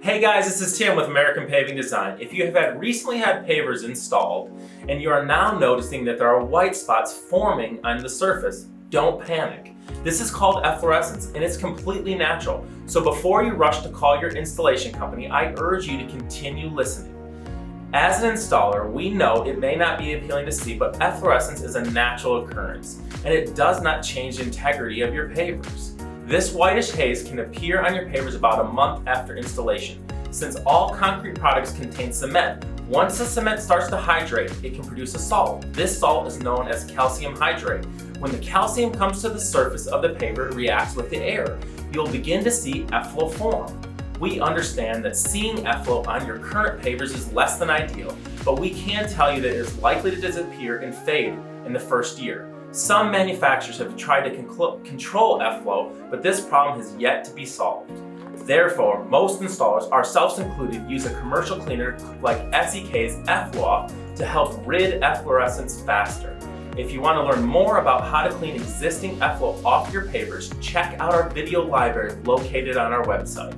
Hey guys, this is Tim with American Paving Design. If you have recently had pavers installed and you are now noticing that there are white spots forming on the surface, don't panic. This is called efflorescence and it's completely natural. So before you rush to call your installation company, I urge you to continue listening. As an installer, we know it may not be appealing to see, but efflorescence is a natural occurrence and it does not change the integrity of your pavers. This whitish haze can appear on your pavers about a month after installation. Since all concrete products contain cement, once the cement starts to hydrate, it can produce a salt. This salt is known as calcium hydrate. When the calcium comes to the surface of the paver, it reacts with the air. You'll begin to see efflorescence form. We understand that seeing efflorescence on your current pavers is less than ideal, but we can tell you that it is likely to disappear and fade in the first year. Some manufacturers have tried to control efflorescence, but this problem has yet to be solved. Therefore, most installers, ourselves included, use a commercial cleaner like SEK's efflorescence to help rid efflorescence faster. If you want to learn more about how to clean existing efflorescence off your pavers, check out our video library located on our website.